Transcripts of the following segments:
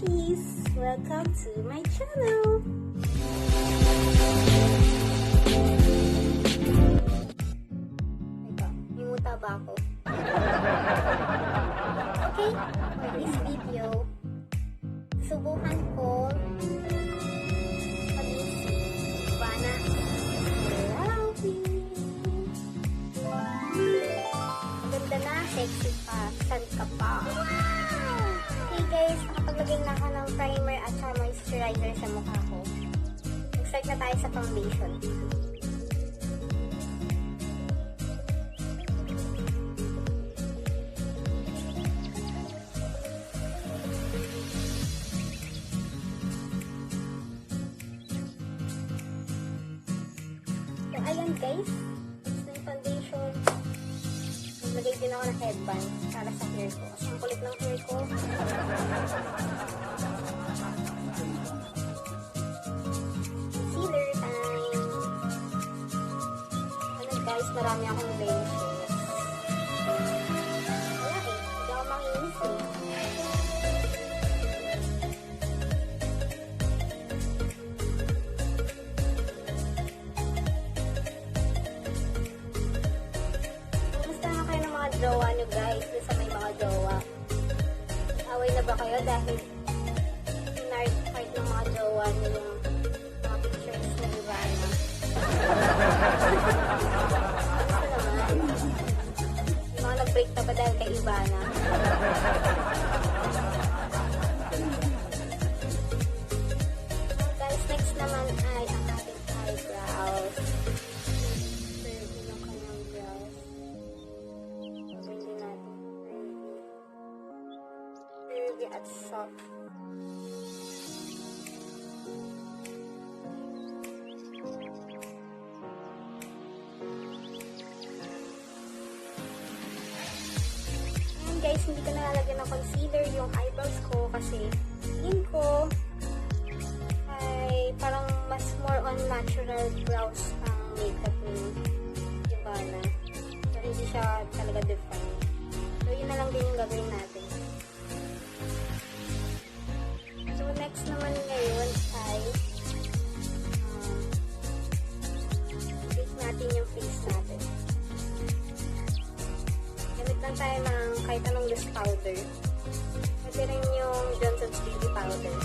beshies! Welcome to my channel! Ito, imuta ba ako? Okay, for this video, subukan ko maging si Ivana Alawi. Ganda na, sexy pa, san ka pa? Hey guys, nakapaglagay na ako ng primer at saka moisturizer sa mukha ko. Mag-start na tayo sa foundation. So ayan guys, next na yung foundation. Maglagay din ako ng headband para sa hair ko. Kasi ang kulit ng hair ko. Concealer time. Ano guys, marami akong blemishes. Wala eh, hindi ako makinis eh. Jowa nyo guys, doon sa may mga jowa. Away na ba kayo dahil pinart ng mga jowa nyo yung mga pictures na Ivana? Ano naman? Yung mga nag-break na ba dahil kay Ivana? Guys, next naman ay ang ating eyebrows. At soft. Ayan guys, hindi ko nalalagyan ng concealer yung eyebrows ko kasi tingin ko ay parang mas more on natural brows ang makeup ni Ivana. So hindi siya talaga defined. So yun na lang din yung gagawin natin. Next naman ngayon ay bake natin yung face natin. Gamit lang tayo ng kahit anong loose powder. Pwede rin yung Johnson's Baby powder.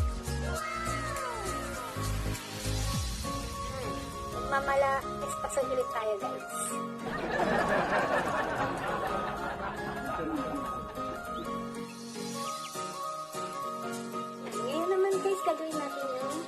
Mamala, espasuhilit tayo guys. Gagawin natin yung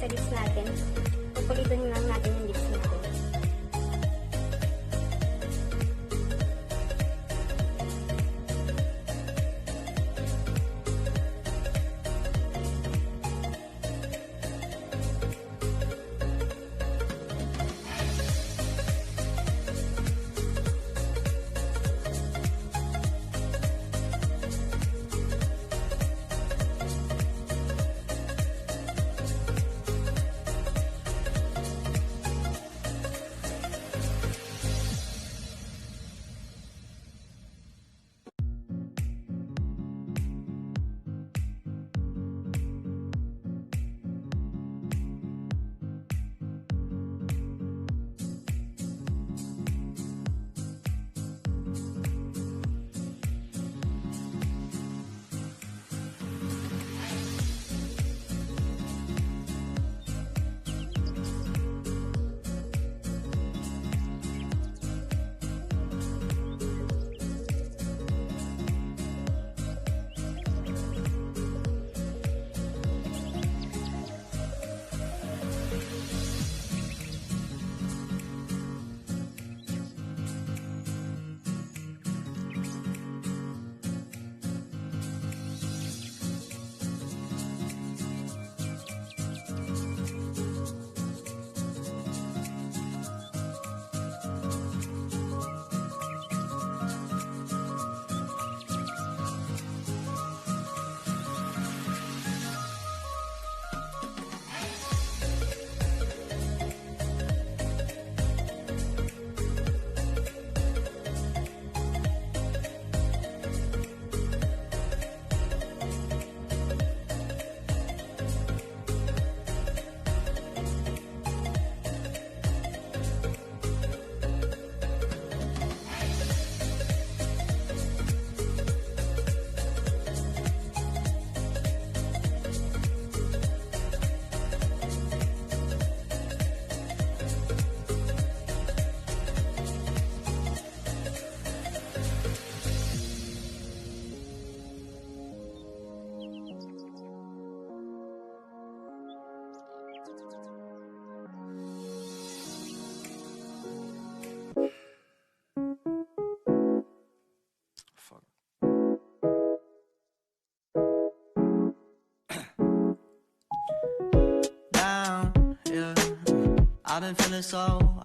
sa lips natin. Pupulitin lang natin yung lips natin.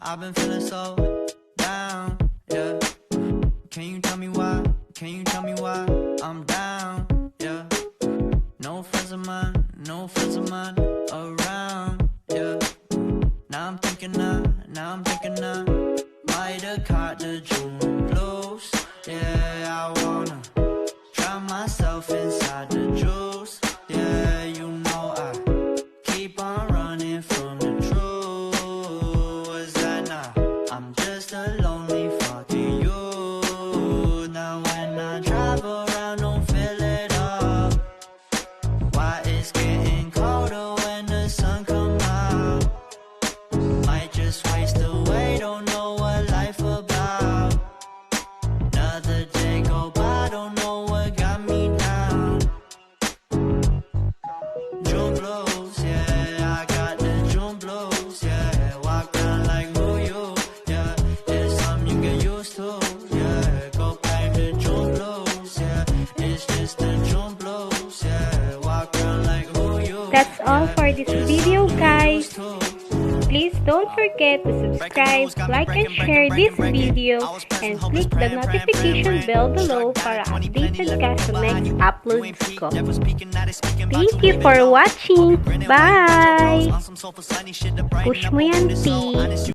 I've been feeling so down, yeah. Can you tell me why? Can you tell me why I'm down, yeah? No friends of mine around, yeah. Now I'm thinking I might have caught the June blues, yeah. I wanna drown myself inside the juice, yeah. You know I keep on running from the truth. Was that not? I'm just a lonely fucking youth. Now when I drive around, don't fill it up. Why it's getting colder when the sun come out? Might just waste away, don't know what life about. Another day go by, don't know what got me down. June blues, yeah, I got the June blues, yeah. Walk down like who you, yeah. It's something you get used to, yeah. Go back to June blues, yeah. It's just the June blues, yeah. Walk around like who you. That's all for this video, guys. Please don't forget to subscribe, like, and share this video, and click the notification bell below para updated ka sa next uploads ko. Thank you for watching. Bye! Push mo yan, P.